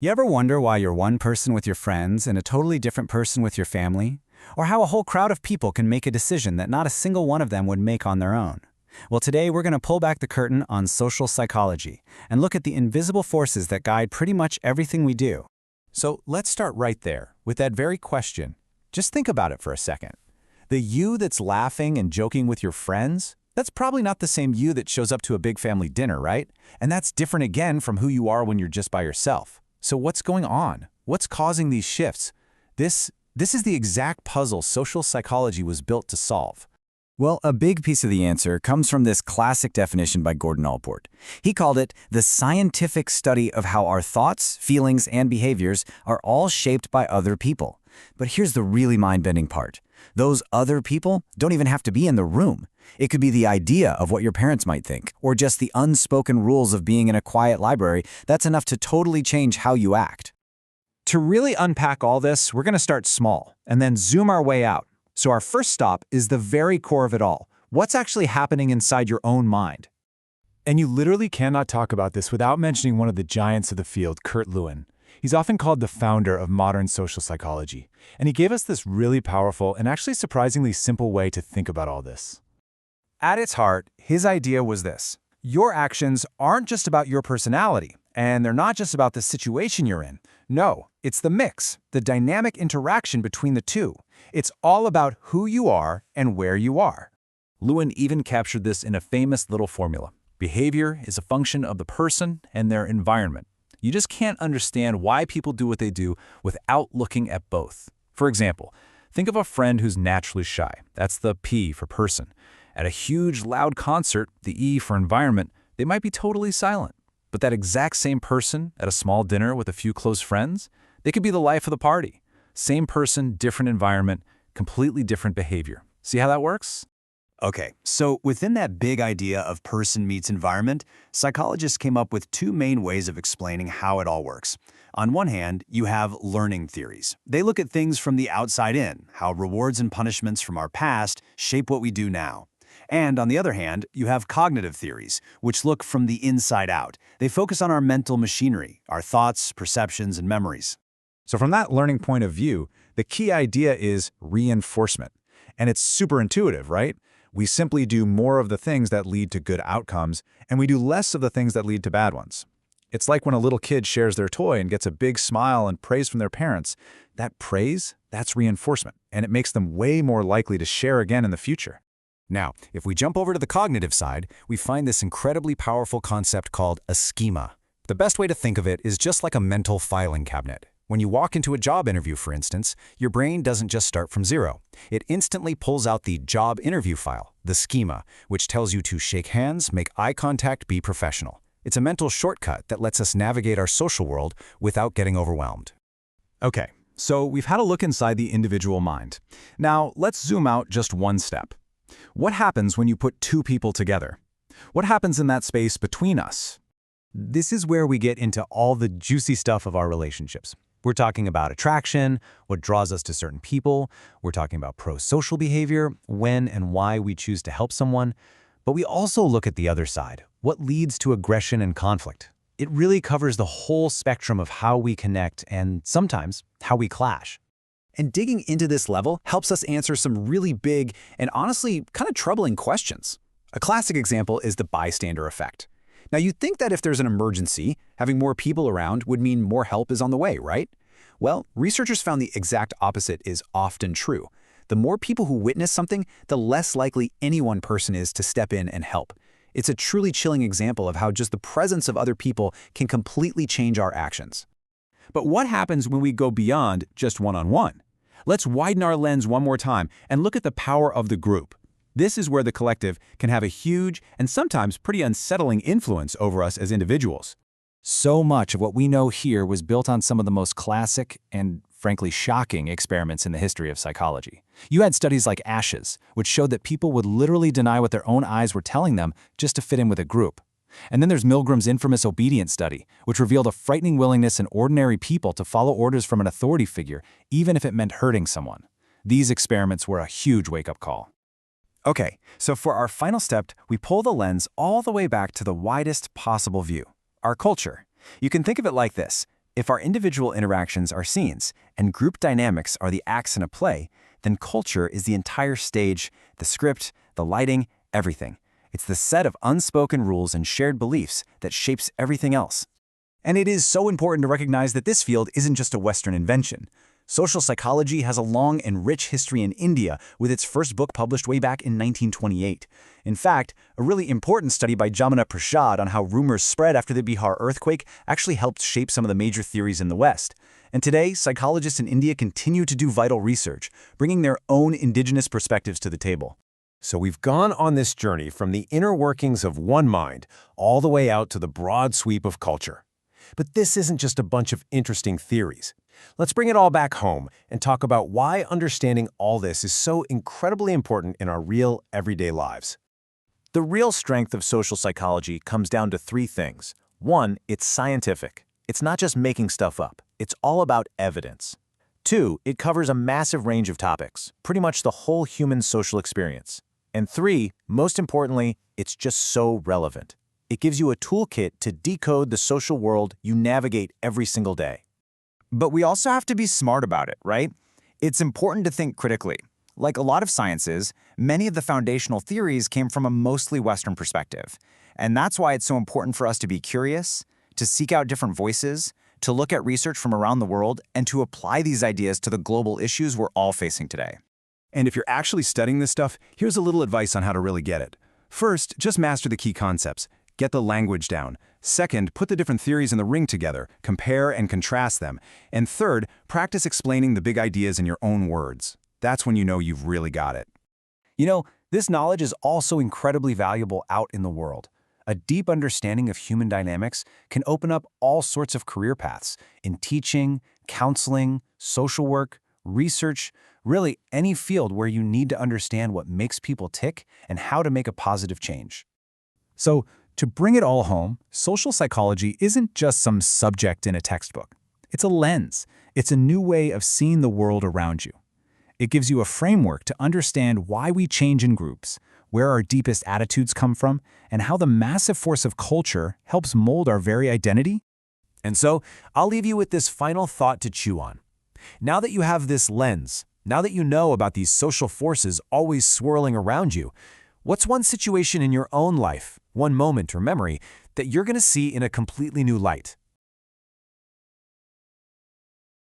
You ever wonder why you're one person with your friends and a totally different person with your family? Or how a whole crowd of people can make a decision that not a single one of them would make on their own? Well, today we're going to pull back the curtain on social psychology and look at the invisible forces that guide pretty much everything we do. So let's start right there with that very question. Just think about it for a second. The you that's laughing and joking with your friends, that's probably not the same you that shows up to a big family dinner, right? And that's different again from who you are when you're just by yourself. So what's going on? What's causing these shifts? This is the exact puzzle social psychology was built to solve. Well, a big piece of the answer comes from this classic definition by Gordon Allport. He called it the scientific study of how our thoughts, feelings, and behaviors are all shaped by other people. But here's the really mind-bending part. Those other people don't even have to be in the room. It could be the idea of what your parents might think, or just the unspoken rules of being in a quiet library that's enough to totally change how you act. To really unpack all this, we're going to start small and then zoom our way out. So our first stop is the very core of it all. What's actually happening inside your own mind? And you literally cannot talk about this without mentioning one of the giants of the field, Kurt Lewin. He's often called the founder of modern social psychology, and he gave us this really powerful and actually surprisingly simple way to think about all this. At its heart, his idea was this. Your actions aren't just about your personality, and they're not just about the situation you're in. No, it's the mix, the dynamic interaction between the two. It's all about who you are and where you are. Lewin even captured this in a famous little formula. Behavior is a function of the person and their environment. You just can't understand why people do what they do without looking at both. For example, think of a friend who's naturally shy. That's the P for person. At a huge, loud concert, the E for environment, they might be totally silent. But that exact same person at a small dinner with a few close friends, they could be the life of the party. Same person, different environment, completely different behavior. See how that works? Okay, so within that big idea of person meets environment, psychologists came up with two main ways of explaining how it all works. On one hand, you have learning theories. They look at things from the outside in, how rewards and punishments from our past shape what we do now. And on the other hand, you have cognitive theories, which look from the inside out. They focus on our mental machinery, our thoughts, perceptions, and memories. So from that learning point of view, the key idea is reinforcement. And it's super intuitive, right? We simply do more of the things that lead to good outcomes, and we do less of the things that lead to bad ones. It's like when a little kid shares their toy and gets a big smile and praise from their parents. That praise, that's reinforcement, and it makes them way more likely to share again in the future. Now, if we jump over to the cognitive side, we find this incredibly powerful concept called a schema. The best way to think of it is just like a mental filing cabinet. When you walk into a job interview, for instance, your brain doesn't just start from zero. It instantly pulls out the job interview file, the schema, which tells you to shake hands, make eye contact, be professional. It's a mental shortcut that lets us navigate our social world without getting overwhelmed. Okay, so we've had a look inside the individual mind. Now, let's zoom out just one step. What happens when you put two people together? What happens in that space between us? This is where we get into all the juicy stuff of our relationships. We're talking about attraction, what draws us to certain people. We're talking about pro-social behavior, when and why we choose to help someone. But we also look at the other side, what leads to aggression and conflict. It really covers the whole spectrum of how we connect and sometimes how we clash. And digging into this level helps us answer some really big and honestly kind of troubling questions. A classic example is the bystander effect. Now, you'd think that if there's an emergency, having more people around would mean more help is on the way, right? Well, researchers found the exact opposite is often true. The more people who witness something, the less likely any one person is to step in and help. It's a truly chilling example of how just the presence of other people can completely change our actions. But what happens when we go beyond just one-on-one? Let's widen our lens one more time and look at the power of the group. This is where the collective can have a huge and sometimes pretty unsettling influence over us as individuals. So much of what we know here was built on some of the most classic and, frankly, shocking experiments in the history of psychology. You had studies like ASHES, which showed that people would literally deny what their own eyes were telling them just to fit in with a group. And then there's Milgram's infamous obedience study, which revealed a frightening willingness in ordinary people to follow orders from an authority figure, even if it meant hurting someone. These experiments were a huge wake-up call. Okay, so for our final step, we pull the lens all the way back to the widest possible view, our culture. You can think of it like this. If our individual interactions are scenes and group dynamics are the acts in a play, then culture is the entire stage, the script, the lighting, everything. It's the set of unspoken rules and shared beliefs that shapes everything else. And it is so important to recognize that this field isn't just a Western invention. Social psychology has a long and rich history in India, with its first book published way back in 1928. In fact, a really important study by Jamuna Prasad on how rumors spread after the Bihar earthquake actually helped shape some of the major theories in the West. And today, psychologists in India continue to do vital research, bringing their own indigenous perspectives to the table. So we've gone on this journey from the inner workings of one mind all the way out to the broad sweep of culture. But this isn't just a bunch of interesting theories. Let's bring it all back home and talk about why understanding all this is so incredibly important in our real, everyday lives. The real strength of social psychology comes down to three things. One, it's scientific. It's not just making stuff up. It's all about evidence. Two, it covers a massive range of topics, pretty much the whole human social experience. And three, most importantly, it's just so relevant. It gives you a toolkit to decode the social world you navigate every single day. But we also have to be smart about it, right? It's important to think critically. Like a lot of sciences, many of the foundational theories came from a mostly Western perspective. And that's why it's so important for us to be curious, to seek out different voices, to look at research from around the world, and to apply these ideas to the global issues we're all facing today. And if you're actually studying this stuff, here's a little advice on how to really get it. First, just master the key concepts. Get the language down. Second, put the different theories in the ring together, compare and contrast them. And third, practice explaining the big ideas in your own words. That's when you know you've really got it. You know, this knowledge is also incredibly valuable out in the world. A deep understanding of human dynamics can open up all sorts of career paths in teaching, counseling, social work, research, really any field where you need to understand what makes people tick and how to make a positive change. So, to bring it all home, social psychology isn't just some subject in a textbook. It's a lens. It's a new way of seeing the world around you. It gives you a framework to understand why we change in groups, where our deepest attitudes come from, and how the massive force of culture helps mold our very identity. And so, I'll leave you with this final thought to chew on. Now that you have this lens, now that you know about these social forces always swirling around you, what's one situation in your own life, one moment or memory, that you're going to see in a completely new light?